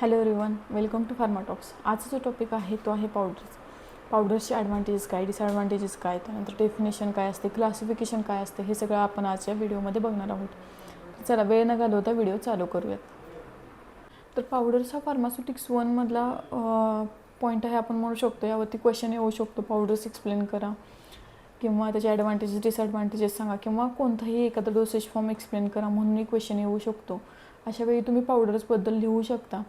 Hello everyone, welcome to Pharma Talks. आजचा जो topic आहे तो आहे पावडर्स. पावडर्सचे ॲडव्हान्टेजेस काय, डिसॲडव्हान्टेजेस काय, त्यानंतर डेफिनेशन काय असते, क्लासिफिकेशन काय असते, हे सगळं आपण आजच्या व्हिडिओमध्ये बघणार आहोत. चला वेळ न घालवता व्हिडिओ चालू करूयात. तर पावडर्स हा फार्मास्युटिक्स 1मधला पॉईंट आहे आपण म्हणू शकतो. यावरती क्वेश्चन येऊ शकतो, पावडर्स एक्सप्लेन करा किंवा त्याचे ॲडव्हान्टेजेस डिसॲडव्हान्टेजेस सांगा किंवा कोणताही एखादा डोसेज फॉर्म एक्सप्लेन करा म्हणूनही क्वेश्चन येऊ शकतो. अशा वेळी तुम्ही पावडर्सबद्दल लिहू शकता.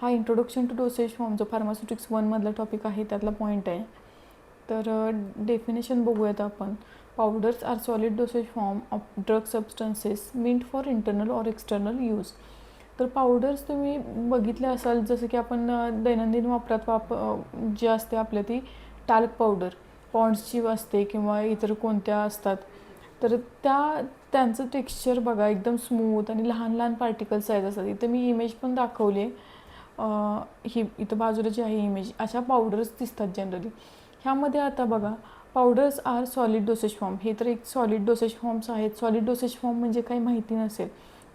हा इंट्रोडक्शन टू डोसेज फॉर्म जो फार्मास्युटिक्स 1मधला टॉपिक आहे त्यातला पॉईंट आहे. तर डेफिनेशन बघूयात आपण. Powders are solid dosage form of drug substances meant for internal or external use. तर पावडर्स तुम्ही बघितले असाल, जसं की आपण दैनंदिन वापरात जी असते आपल्या ती टाल्क पावडर पॉन्ड्सची असते किंवा इतर कोणत्या असतात. तर त्यांचं टेक्स्चर बघा, एकदम स्मूथ आणि लहान लहान पार्टिकल साईज असतात. इथं मी इमेज पण दाखवली आहे. ही इथं बाजूला जी आहे इमेज, अशा पावडर्स दिसतात जनरली. ह्यामध्ये आता बघा, powders are solid dosage form. हे तर एक सॉलिड डोसेज फॉर्म्स आहेत. सॉलिड डोसेज फॉर्म म्हणजे काही माहिती नसेल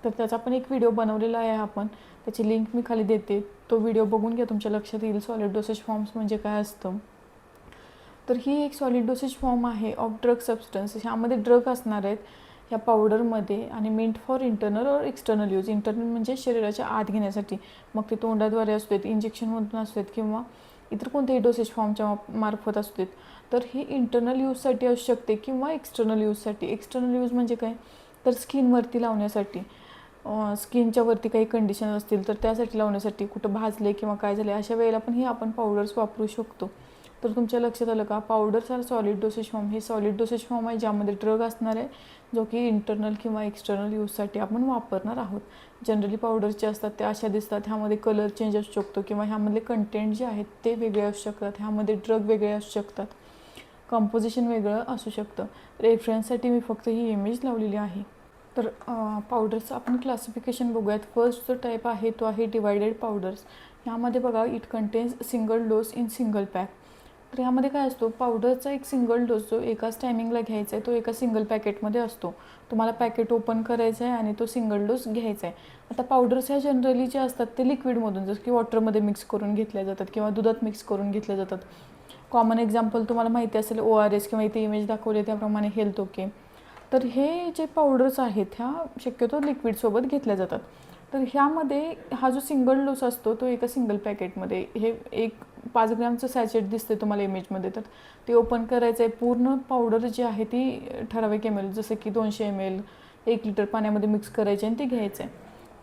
तर त्याचा पण एक व्हिडिओ बनवलेला आहे आपण, त्याची लिंक मी खाली देते. तो व्हिडिओ बघून घ्या, तुमच्या लक्षात येईल सॉलिड डोसेज फॉर्म्स म्हणजे काय असतं. तर ही एक सॉलिड डोसेज फॉर्म आहे ऑफ ड्रग सबस्टन्स. ह्यामध्ये ड्रग असणार आहेत ह्या पावडरमध्ये आणि मींट फॉर इंटरनल और एक्सटर्नल यूज. इंटरनल म्हणजे शरीराच्या आत घेण्यासाठी, मग ते तोंडाद्वारे असू देत, इंजेक्शनमधून असू देत किंवा इतर कोणत्याही डोसेज फॉर्मच्या मार्फत असू देत. तर ही इंटरनल यूजसाठी असू शकते किंवा एक्सटर्नल यूजसाठी. एक्सटर्नल यूज म्हणजे काय, तर स्किनवरती लावण्यासाठी, स्किनच्या वरती काही कंडिशन असतील तर त्यासाठी लावण्यासाठी, कुठं भाजले किंवा काय झाले अशा वेळेला पण ही आपण पावडर्स वापरू शकतो. तर तुमच्या लक्षात आलं का, powders are solid dosage form. हे सॉलिड डोसेज फॉर्म आहे ज्यामध्ये ड्रग असणार आहे, जो की इंटरनल किंवा एक्सटर्नल यूजसाठी आपण वापरणार आहोत. जनरली पावडर्स जे असतात त्या अशा दिसतात. ह्यामध्ये कलर चेंज असू शकतो किंवा ह्यामधले कंटेंट जे आहेत ते वेगळे असू शकतात. ह्यामध्ये ड्रग वेगळे असू शकतात, कंपोजिशन वेगळं असू शकतं. रेफरन्ससाठी मी फक्त ही इमेज लावलेली आहे. तर पावडर्सचं आपण क्लासिफिकेशन बघूयात. फर्स्ट जो टाईप आहे तो आहे डिवायडेड पावडर्स. ह्यामध्ये बघा, it contains single dose in single pack. तर ह्यामध्ये काय असतो, पावडरचा एक सिंगल डोस जो एकाच टायमिंगला घ्यायचा आहे तो एका सिंगल पॅकेटमध्ये असतो. तुम्हाला पॅकेट ओपन करायचं आहे आणि तो सिंगल डोस घ्यायचा आहे. आता पावडर्स ह्या जनरली जे असतात ते लिक्विडमधून, जसं की वॉटरमध्ये मिक्स करून घेतल्या जातात किंवा दुधात मिक्स करून घेतल्या जातात. कॉमन एक्झाम्पल तुम्हाला माहिती असेल ORS किंवा इथे इमेज दाखवले त्याप्रमाणे हेल्थ ओके. तर हे जे पावडर्स आहेत ह्या शक्यतो लिक्विडसोबत घेतल्या जातात. तर ह्यामध्ये हा जो सिंगल डोस असतो तो एका सिंगल पॅकेटमध्ये, हे एक 5 ग्रॅमचं सॅचेट दिसते तुम्हाला इमेजमध्ये, तर ते ओपन करायचं आहे. पूर्ण पावडर जी आहे ती ठराविक ml, जसं की 200 ml 1 लिटर पाण्यामध्ये मिक्स करायचे आणि ते घ्यायचं आहे.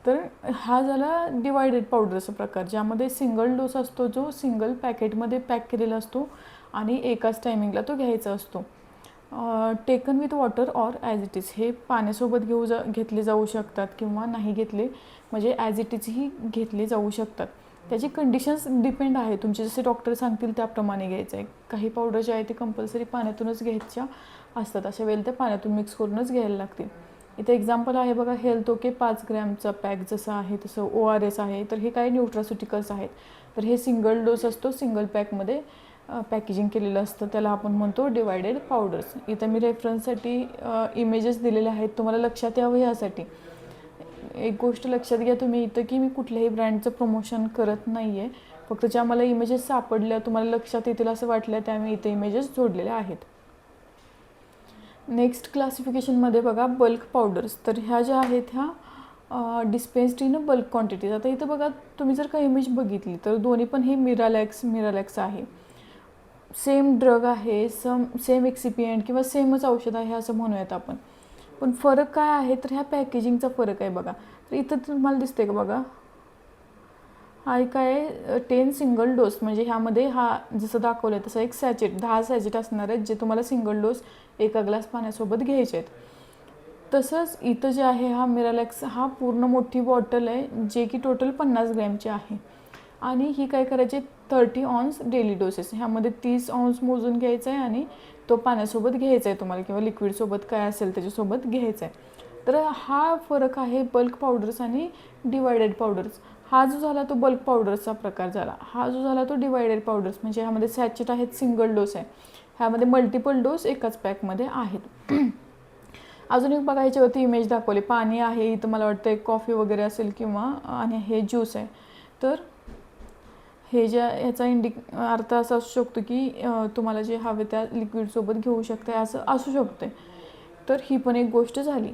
तर हा झाला डिवायडेड पावडरचा प्रकार, ज्यामध्ये सिंगल डोस असतो जो सिंगल पॅकेटमध्ये पॅक केलेला असतो आणि एकाच टायमिंगला तो घ्यायचा असतो. Taken with water or as it is. हे पाण्यासोबत घेतले जाऊ शकतात किंवा नाही घेतले म्हणजे ॲज इट इजही घेतले जाऊ शकतात. त्याची कंडिशन्स डिपेंड आहे, तुमचे जसे डॉक्टर सांगतील त्याप्रमाणे घ्यायचं आहे. काही पावडर जे आहे ते कंपल्सरी पाण्यातूनच घ्यायच्या असतात, अशा वेळेला त्या पाण्यातून मिक्स करूनच घ्यायला लागतील. इथे एक्झाम्पल आहे बघा, हेल्थ ओके 5 ग्रॅमचा पॅक जसं आहे तसं ORS आहे. तर हे काही न्यूट्रास्युटिकल्स आहेत. तर हे सिंगल डोस असतो, सिंगल पॅकमध्ये पॅकेजिंग केलेलं असतं, त्याला आपण म्हणतो डिवायडेड पावडर्स. इथं मी रेफरन्ससाठी इमेजेस दिलेले आहेत, तुम्हाला लक्षात यावं यासाठी. एक गोष्ट लक्षात घ्या तुम्ही इथं, की मी कुठल्याही ब्रँडचं प्रमोशन करत नाही आहे. फक्त ज्या मला इमेजेस सापडल्या, तुम्हाला लक्षात येतील असं वाटलं, त्यामुळे इथे इमेजेस जोडलेल्या आहेत. नेक्स्ट क्लासिफिकेशनमध्ये बघा, बल्क पावडर्स. तर ह्या ज्या आहेत ह्या डिस्पेन्स्ड इन बल्क क्वांटिटीज. आता इथं बघा, तुम्ही जर का इमेज बघितली तर दोन्ही पण हे मिरालॅक्स आहे. सेम ड्रग आहे, सेम एक्सिपियंट किंवा सेमच औषध आहे असं म्हणूयात आपण. पण फरक काय आहे, तर ह्या पॅकेजिंगचा फरक आहे बघा. तर इथं तुम्हाला दिसते का बघा, हा काय आहे 10 सिंगल डोस, म्हणजे ह्यामध्ये हा जसं दाखवलं आहे तसं एक सॅचेट 10 सॅचेट असणार आहेत जे तुम्हाला सिंगल डोस एका ग्लास पाण्यासोबत घ्यायचे आहेत. तसंच इथं जे आहे हा मिरालॅक्स, हा पूर्ण मोठी बॉटल आहे जे की टोटल 50 ग्रॅमची आहे. आणि ही काय करायची, 30 ऑन्स डेली डोसेस. ह्यामध्ये 30 ऑन्स मोजून घ्यायचं आहे आणि तो पाण्यासोबत घ्यायचा आहे तुम्हाला किंवा लिक्विडसोबत काय असेल त्याच्यासोबत घ्यायचा आहे. तर हा फरक आहे बल्क पावडर्स आणि डिवायडेड पावडर्स. हा जो झाला तो बल्क पावडर्सचा प्रकार झाला. हा जो झाला तो डिवायडेड पावडर्स, म्हणजे ह्यामध्ये सॅचेट आहेत, सिंगल डोस आहे. ह्यामध्ये मल्टिपल डोस एकाच पॅकमध्ये आहेत. अजून एक बघा, ह्याच्यावरती इमेज दाखवली, पाणी आहे इथं, मला वाटतं एक कॉफी वगैरे असेल किंवा आणि हे ज्यूस आहे. तर हे ह्याचा अर्थ असा असू शकतो की तुम्हाला जे हवे त्या लिक्विडसोबत घेऊ शकते असं असू शकते. तर ही पण एक गोष्ट झाली.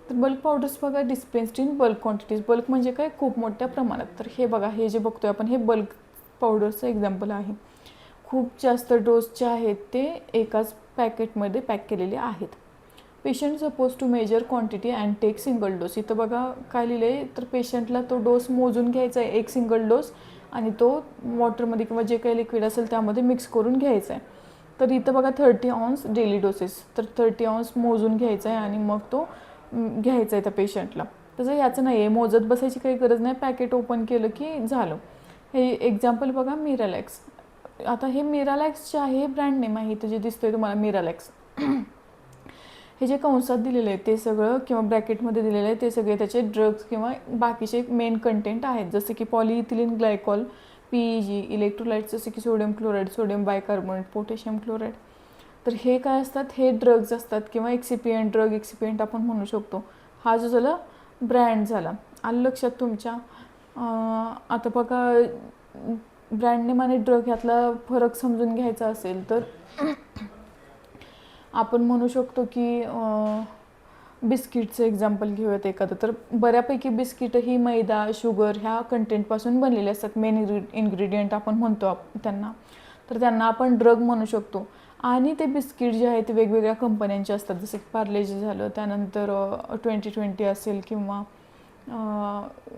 तर बल्क पावडर्स बघा डिस्पेन्स्ड इन बल्क क्वांटिटीज. बल्क म्हणजे काय, खूप मोठ्या प्रमाणात. तर हे बघा, हे जे बघतोय आपण हे बल्क पावडरचं एक्झाम्पल आहे. खूप जास्त डोसचे आहेत ते एकाच पॅकेटमध्ये पॅक केलेले आहेत. Patient suppose to measure quantity and take single dose. इथं बघा काय लिहिलं आहे, तर पेशंटला तो डोस मोजून घ्यायचा आहे, एक सिंगल डोस, आणि तो वॉटरमध्ये किंवा जे काही लिक्विड असेल त्यामध्ये मिक्स करून घ्यायचा आहे. तर इथं बघा 30 ऑन्स डेली डोसेस. तर 30 ऑन्स मोजून घ्यायचा आहे आणि मग तो घ्यायचा आहे त्या पेशंटला. तसं याचं नाही आहे, मोजत बसायची काही गरज नाही. पॅकेट ओपन केलं की झालं. हे एक्झाम्पल बघा मिरालॅक्स. आता हे मिरालॅक्स जे आहे हे ब्रँड नेम आहे. इथं जे दिसतोय तुम्हाला मिरालॅक्स, हे जे कंसात दिलेलं आहे ते सगळं किंवा ब्रॅकेटमध्ये दिलेलं आहे ते सगळे त्याचे ड्रग्स किंवा बाकीचे मेन कंटेंट आहेत. जसं की पॉलिइथिलीन ग्लायकॉल, PEG, इलेक्ट्रोलाइट्स जसे की sodium chloride, sodium bicarbonate, potassium chloride. तर हे काय असतात, हे ड्रग्ज असतात किंवा एक्सिपियंट, ड्रग एक्सिपियंट आपण म्हणू शकतो. हा जो झाला ब्रँड झाला. आलं लक्षात तुमच्या? आता बघा ब्रँड नेम आणि ड्रग ह्यातला फरक समजून घ्यायचा असेल तर आपण म्हणू शकतो की बिस्किटचं एक्झाम्पल घेऊयात एखादं. तर बऱ्यापैकी बिस्किटं ही मैदा, शुगर ह्या कंटेंटपासून बनलेले असतात. मेन इन्ग्रेडियंट आपण म्हणतो त्यांना. तर त्यांना आपण ड्रग म्हणू शकतो. आणि ते बिस्किट जे आहेत ते वेगवेगळ्या कंपन्यांचे असतात. जसं की पार्लेजी झालं, त्यानंतर 2020 असेल किंवा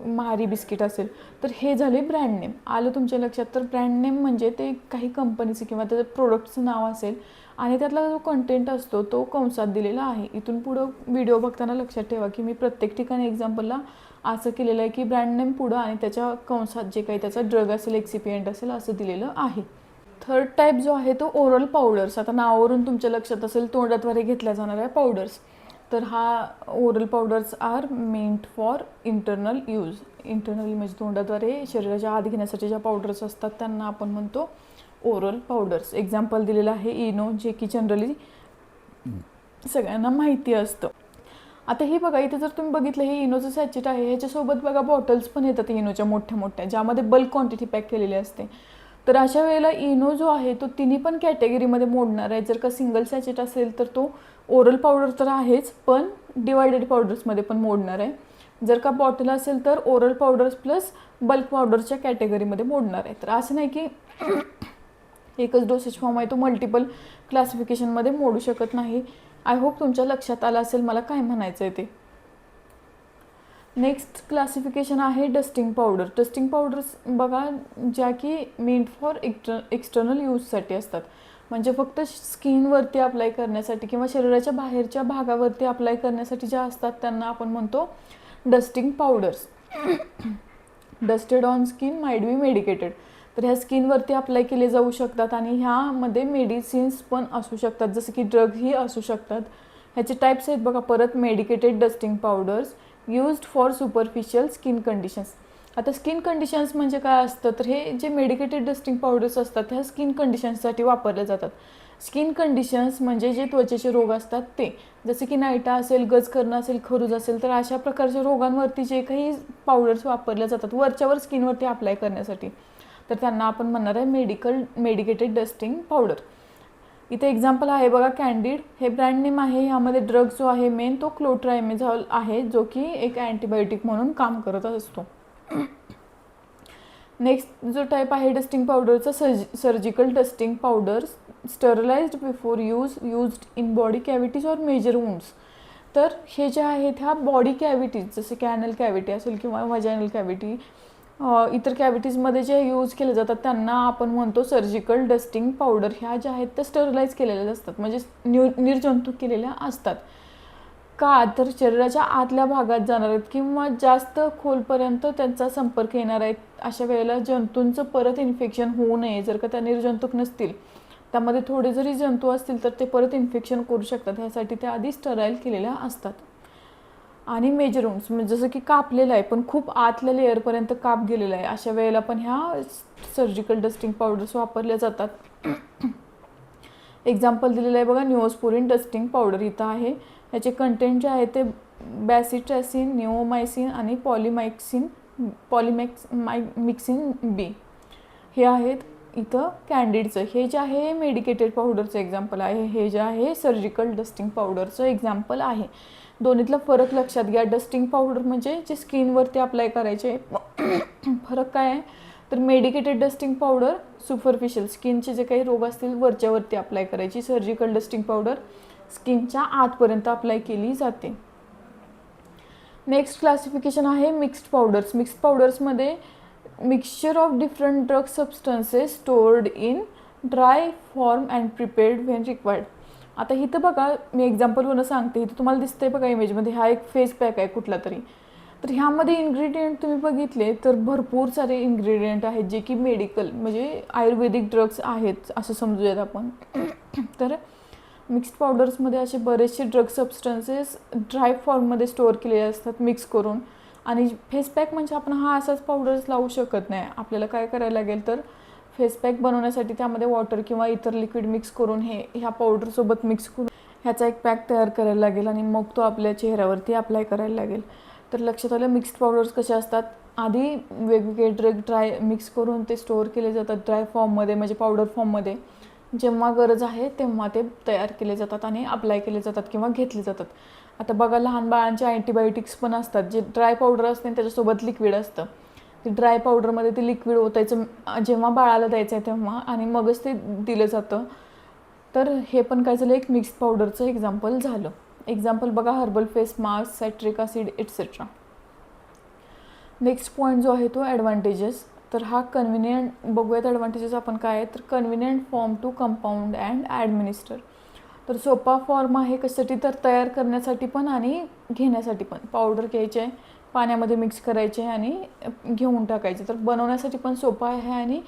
महारी बिस्किट असेल. तर हे झाले ब्रँड नेम. आलं तुमच्या लक्षात? तर ब्रँड नेम म्हणजे ते काही कंपनीचं किंवा त्याचं प्रोडक्टचं नाव असेल आणि त्यातला जो कंटेंट असतो तो कंसात दिलेला आहे. इथून पुढं व्हिडिओ बघताना लक्षात ठेवा की मी प्रत्येक ठिकाणी एक्झाम्पलला असं केलेलं आहे की ब्रँड नेम पुढं आणि त्याच्या कंसात जे काही त्याचा ड्रग असेल, एक्सिपियंट असेल असं दिलेलं आहे. थर्ड टाईप जो आहे तो ओरल पावडर्स. आता नावावरून तुमच्या लक्षात असेल तोंडाद्वारे घेतल्या जाणाऱ्या पावडर्स. तर हा oral powders are meant for internal use. Internally म्हणजे तोंडाद्वारे शरीराच्या आत घेण्यासाठी ज्या पावडर्स असतात त्यांना आपण म्हणतो ओरल पावडर्स. एक्झाम्पल दिलेलं आहे इनो, जे की जनरली सगळ्यांना माहिती असतं. आता हे बघा इथे जर तुम्ही बघितलं हे इनोचं सॅचेट आहे. ह्याच्यासोबत बघा बॉटल्स पण येतात इनोच्या मोठ्या मोठ्या, ज्यामध्ये बल्क क्वांटिटी पॅक केलेली असते. तर अशा वेळेला इनो जो आहे तो तिन्ही पण कॅटेगरीमध्ये मोडणार आहे. जर का सिंगल सॅचेट असेल तर तो ओरल पावडर तर आहेच, पण डिवायडेड पावडर्समध्ये पण मोडणार आहे. जर का बॉटल असेल तर ओरल पावडर्स प्लस बल्क पावडरच्या कॅटेगरीमध्ये मोडणार आहे. तर असं नाही की एकच डोसेज फॉर्म आहे तो मल्टिपल क्लासिफिकेशनमध्ये मोडू शकत नाही. आय होप तुमच्या लक्षात आलं असेल मला काय म्हणायचं आहे ते. नेक्स्ट क्लासिफिकेशन आहे डस्टिंग पावडर. डस्टिंग पावडर्स बघा ज्या की मेंट फॉर एक्सटर्नल यूजसाठी असतात. म्हणजे फक्त स्किनवरती अप्लाय करण्यासाठी किंवा शरीराच्या बाहेरच्या भागावरती अप्लाय करण्यासाठी ज्या असतात त्यांना आपण म्हणतो dusting powders. Dusted on skin might be medicated. तर ह्या स्किनवरती अप्लाय केले जाऊ शकतात आणि ह्यामध्ये मेडिसिन्स पण असू शकतात, जसं की ड्रगही असू शकतात. ह्याचे टाईप्स आहेत बघा परत. Medicated dusting powders used for superficial skin conditions. आता स्किन कंडिशन्स म्हणजे काय असतं, तर हे जे मेडिकेटेड डस्टिंग पावडर्स असतात ह्या स्किन कंडिशन्ससाठी वापरल्या जातात. स्किन कंडिशन्स म्हणजे जे त्वचेचे रोग असतात ते, जसे की नायटा असेल, गज करणं असेल, खरूज असेल, तर अशा प्रकारच्या रोगांवरती जे काही पावडर्स वापरल्या जातात वरच्यावर स्किनवरती अप्लाय करण्यासाठी, तर त्यांना आपण म्हणणार आहे मेडिकेटेड डस्टिंग पावडर. इथे एक्झाम्पल आहे बघा कॅन्डिड. हे ब्रँड नेम आहे. ह्यामध्ये ड्रग जो आहे मेन तो क्लोट्राइमेझॉल आहे, जो की एक अँटीबायोटिक म्हणून काम करत असतो. नेक्स्ट जो टाईप आहे डस्टिंग पावडरचा surgical dusting powder. Sterilized before used in body cavities or major wounds. तर हे जे आहेत ह्या बॉडी कॅव्हिटीज, जसे की ॲनल कॅव्हिटी असेल किंवा व्हाजायनल कॅव्हिटी, इतर कॅव्हिटीजमध्ये जे यूज केले जातात त्यांना आपण म्हणतो सर्जिकल डस्टिंग पावडर. ह्या ज्या आहेत त्या स्टरलाइज केलेल्या असतात, म्हणजे निर्जंतुक केलेल्या असतात. का तर शरीराच्या आतल्या भागात जाणार आहेत किंवा जास्त खोलपर्यंत त्यांचा संपर्क येणार आहेत. अशा वेळेला जंतूंचं परत इन्फेक्शन होऊ नये. जर का त्या निर्जंतुक नसतील, त्यामध्ये थोडे जरी जंतू असतील तर ते परत इन्फेक्शन करू शकतात. ह्यासाठी त्या आधी स्टराईल केलेल्या असतात. आणि मेजर वुंड्स म्हणजे जसं की कापलेलं आहे पण खूप आतल्या लेअरपर्यंत काप गेलेला आहे, अशा वेळेला पण ह्या सर्जिकल डस्टिंग पावडर्स वापरल्या जातात. एक्झाम्पल दिलेलं आहे बघा न्यूओस्पोरिन डस्टिंग पावडर इथं आहे. ह्याचे कंटेंट जे आहे ते बॅसिट्रॅसिन, निओमायसिन आणि पॉलिमॅक्सिन बी. हे आहेत इथं कॅन्डिडचं, हे जे आहे मेडिकेटेड पावडरचं एक्झाम्पल आहे, हे जे आहे सर्जिकल डस्टिंग पावडरचं एक्झाम्पल आहे. दोन्हीतला फरक लक्षात घ्या. डस्टिंग पावडर म्हणजे जे स्किनवरती अप्लाय करायचे. फरक काय आहे तर मेडिकेटेड डस्टिंग पावडर सुपरफिशियल स्किनचे जे काही रोग असतील वरच्यावरती अप्लाय करायची. सर्जिकल डस्टिंग पावडर स्किनच्या आतपर्यंत अप्लाय केली जाते. नेक्स्ट क्लासिफिकेशन आहे मिक्स्ड पावडर्स. मिक्स्ड पावडर्समध्ये mixture of different drug substances stored in dry form and prepared when required. आता इथं बघा मी एक्झाम्पलवरून सांगते. इथं तुम्हाला दिसतंय बघा इमेजमध्ये, हा एक फेस पॅक आहे कुठला तरी. तर ह्यामध्ये इन्ग्रेडियंट तुम्ही बघितले तर भरपूर सारे इन्ग्रेडियंट आहेत जे की मेडिकल म्हणजे आयुर्वेदिक ड्रग्स आहेत असं समजूयात आपण. तर मिक्स्ड पावडर्समध्ये असे बरेचसे ड्रग सबस्टन्सेस ड्राय फॉर्ममध्ये स्टोअर केलेले असतात मिक्स करून. आणि फेस पॅक म्हणजे आपण हा असाच पावडर्स लावू शकत नाही. आपल्याला काय करायला लागेल तर फेस पॅक बनवण्यासाठी त्यामध्ये वॉटर किंवा इतर लिक्विड मिक्स करून ह्या पावडरसोबत मिक्स करून ह्याचा एक पॅक तयार करायला लागेल आणि मग तो आपल्या चेहऱ्यावरती अप्लाय करायला लागेल. तर लक्षात आलं मिक्स्ड पावडर्स कसे असतात, आधी वेगवेगळे ड्रग ड्राय मिक्स करून ते स्टोअर केले जातात ड्राय फॉर्ममध्ये म्हणजे पावडर फॉर्ममध्ये. जेव्हा गरज आहे तेव्हा ते तयार केले जातात आणि अप्लाय केले जातात किंवा घेतले जातात. आता बघा लहान बाळांचे अँटीबायोटिक्स पण असतात जे ड्राय पावडर असते आणि त्याच्यासोबत लिक्विड असतं. ते ड्राय पावडरमध्ये ते लिक्विड ओतायचं जेव्हा बाळाला द्यायचं आहे तेव्हा आणि मगच ते दिलं जातं. तर हे पण काय झालं एक मिक्स्ड पावडरचं एक्झाम्पल झालं. एक्झाम्पल बघा herbal face mask, citric acid etcetera. Next point जो आहे तो ॲडव्हान्टेजेस. तर हा कन्व्हिनियंट बघूयात ॲडव्हान्टेजेस आपण काय आहे तर convenient form to compound and administer. तर सोपा फॉर्म आहे कशासाठी तर तयार करण्यासाठी पण आणि घेण्यासाठी पण. पावडर घ्यायचे आहे, पाण्यामध्ये मिक्स करायचे आणि घेऊन टाकायचे. तर बनवण्यासाठी पण सोपं आहे आणि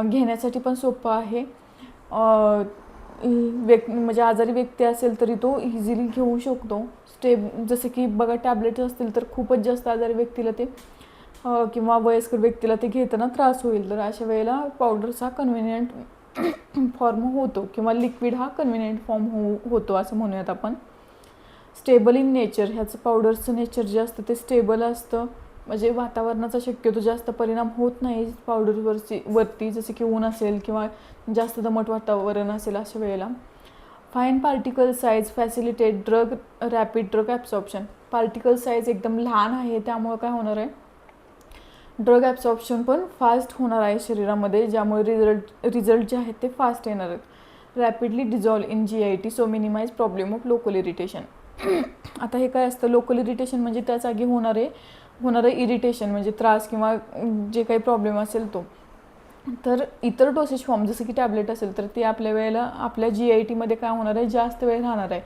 घेण्यासाठी पण सोपं आहे. म्हणजे आजारी व्यक्ती असेल तरी तो इझिली घेऊ शकतो. जसं की बघा टॅबलेट्स असतील तर खूपच जास्त आजारी व्यक्तीला ते किंवा वयस्कर व्यक्तीला ते घेताना त्रास होईल. तर अशा वेळेला पावडरचा कन्व्हिनियंट फॉर्म होतो किंवा लिक्विड हा कन्व्हिनियंट फॉर्म होतो असं म्हणूयात आपण. Stable in nature. ह्याचं पावडरचं नेचर जे असतं ते स्टेबल असतं म्हणजे वातावरणाचा शक्यतो जास्त परिणाम होत नाही पावडरवरती जसे की ऊन असेल किंवा जास्त दमट वातावरण असेल अशा वेळेला. Fine particle size facilitate rapid drug absorption. Particle size एकदम लहान आहे त्यामुळं काय होणार आहे ड्रग ॲब्सॉर्प्शन पण फास्ट होणार आहे शरीरामध्ये ज्यामुळे रिझल्ट जे आहेत ते फास्ट येणार आहेत. Rapidly dissolve in GIT so minimize problem of local irritation. आता हे काय असतं लोकल इरिटेशन म्हणजे त्या जागी होणारं इरिटेशन म्हणजे त्रास किंवा जे काही प्रॉब्लेम असेल तो. तर इतर डोसेज फॉर्म जसं की टॅबलेट असेल तर ते आपल्या GITमध्ये काय होणार आहे जास्त वेळ राहणार आहे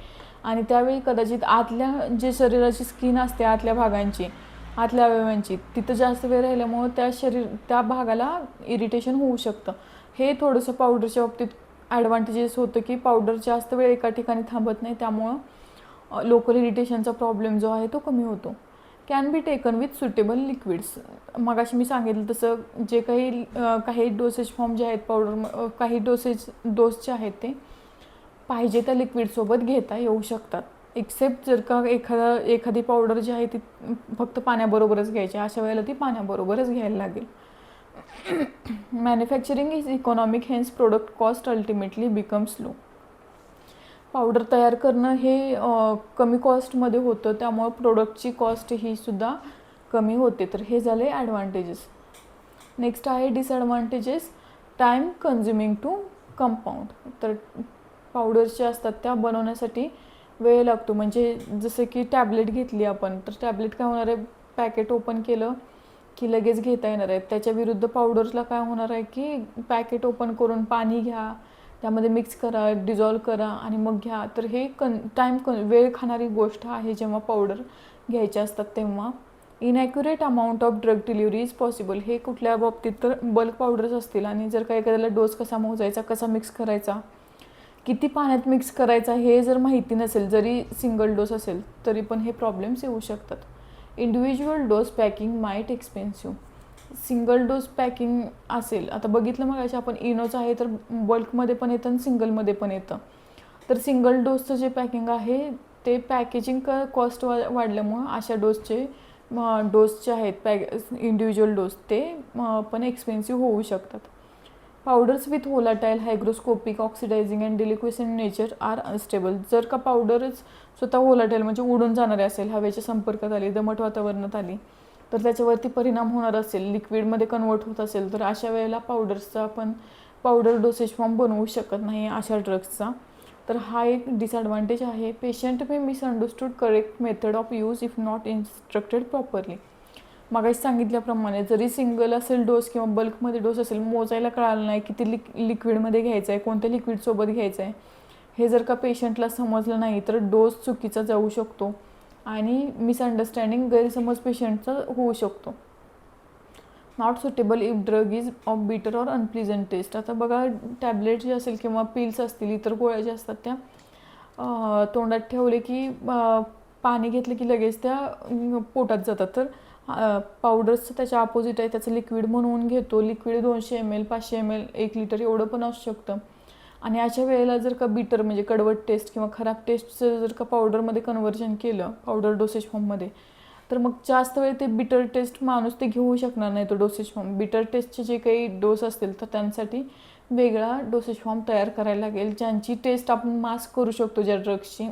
आणि त्यावेळी कदाचित आतल्या जे शरीराची स्किन असते आतल्या भागांची आतल्या अवयवांची तिथं जास्त वेळ राहिल्यामुळं त्या भागाला इरिटेशन होऊ शकतं. हे थोडंसं पावडरच्या बाबतीत ॲडव्हान्टेजेस होतं की पावडर जास्त वेळ एका ठिकाणी थांबत नाही त्यामुळं लोकल इरिटेशनचा प्रॉब्लेम जो आहे तो कमी होतो. Can be taken with suitable liquids. मगाशी मी सांगितलं तसं जे काही डोसेज फॉर्म जे आहेत पावडर काही डोस जे आहेत ते पाहिजे त्या लिक्विडसोबत घेता येऊ शकतात. एक्सेप्ट जर का एखादी पावडर जी आहे ती फक्त पाण्याबरोबरच घ्यायची अशा वेळेला ती पाण्याबरोबरच घ्यायला लागेल. Manufacturing is economic hence product cost ultimately becomes low. Powder तयार करणं हे कमी कॉस्टमध्ये होतं त्यामुळं प्रोडक्टची कॉस्ट ही सुद्धा कमी होते. तर हे झाले ॲडव्हान्टेजेस. नेक्स्ट आहे disadvantages. Time consuming to compound. तर पावडर्स ज्या असतात त्या बनवण्यासाठी वेळ लागतो. म्हणजे जसं की टॅबलेट घेतली आपण तर टॅबलेट काय होणार आहे पॅकेट ओपन केलं की लगेच घेता येणार आहे. त्याच्या विरुद्ध पावडर्सला काय होणार आहे की पॅकेट ओपन करून पाणी घ्या त्यामध्ये मिक्स करा डिझॉल्व करा आणि मग घ्या. तर हे वेळ खाणारी गोष्ट आहे जेव्हा पावडर घ्यायच्या असतात तेव्हा. Inaccurate amount of drug delivery is possible. हे कुठल्या बाबतीत तर बल्क पावडर्स असतील आणि जर काही एखाद्याला डोस कसा मोजायचा कसा मिक्स करायचा किती पाण्यात मिक्स करायचा हे जर माहिती नसेल जरी सिंगल डोस असेल तरी पण हे प्रॉब्लेम्स येऊ शकतात. Individual dose packing might expensive. Single dose packing असेल आता बघितलं मग अशा आपण इनोचं आहे तर बल्कमध्ये पण येतं आणि सिंगलमध्ये पण येतं. तर सिंगल डोसचं जे पॅकिंग आहे ते पॅकेजिंग कॉस्ट वाढल्यामुळं अशा डोसचे आहेत इंडिव्हिज्युअल डोस ते पण एक्सपेन्सिव्ह होऊ शकतात. Powders with volatile, hygroscopic, oxidising and deliquescent in nature are unstable. जर का पावडरच स्वतः व्होलाटाईल म्हणजे उडून जाणारे असेल, हवेच्या संपर्कात आली, दमट वातावरणात आली, तर त्याच्यावरती परिणाम होणार असेल, लिक्विडमध्ये कन्वर्ट होत असेल, तर अशा वेळेला पावडर्सचा आपण पावडर डोसेज फॉर्म बनवू शकत नाही अशा ड्रग्सचा. तर हा एक डिसॲडव्हान्टेज आहे. Patient may misunderstood correct method of use if not instructed properly. मागाशी सांगितल्याप्रमाणे जरी सिंगल असेल डोस किंवा बल्कमध्ये डोस असेल, मोजायला कळालं नाही किती लिक्विडमध्ये घ्यायचं आहे, कोणत्या लिक्विडसोबत घ्यायचं आहे, हे जर का पेशंटला समजलं नाही तर डोस चुकीचा जाऊ शकतो आणि मिसअंडरस्टँडिंग, गैरसमज पेशंटचा होऊ शकतो. Not suitable if drug is of बिटर ऑर अनप्लिजंट टेस्ट. आता बघा, टॅबलेट जे असेल किंवा पिल्स असतील, इतर गोळ्या ज्या असतात त्या तोंडात ठेवले की पाणी घेतलं की लगेच त्या पोटात जातात. तर पावडर्सचं त्याच्या अपोजिट आहे, त्याचं लिक्विड म्हणून घेतो. लिक्विड 200 ml, 500 ml, 1 लिटर एवढं पण असू शकतं. आणि अशा वेळेला जर का बिटर म्हणजे कडवट टेस्ट किंवा खराब टेस्टचं जर का पावडरमध्ये कन्व्हर्जन केलं, पावडर डोसेज फॉर्ममध्ये, तर मग जास्त वेळ ते बिटर टेस्ट माणूस ते घेऊ शकणार नाही तो डोसेज फॉर्म. बिटर टेस्टचे जे काही डोस असतील तर त्यांसाठी वेगळा डोसेज फॉर्म तयार करायला लागेल, ज्यांची टेस्ट आपण मास्क करू शकतो ज्या ड्रग्सची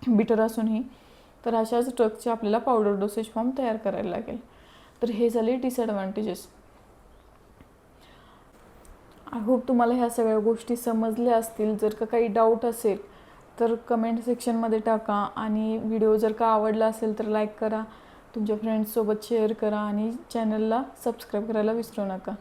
बिटर असूनही. तर अशाच ड्रग्सचे आपल्याला पावडर डोसेज फॉर्म तयार करायला लागेल. तर हे झाले डिसॲडव्हान्टेजेस. आय होप तुम्हाला ह्या सगळ्या गोष्टी समजल्या असतील. जर का काही डाऊट असेल तर कमेंट सेक्शनमध्ये टाका आणि व्हिडिओ जर का आवडला असेल तर लाईक करा, तुमच्या फ्रेंड्ससोबत शेअर करा आणि चॅनलला सबस्क्राईब करायला विसरू नका.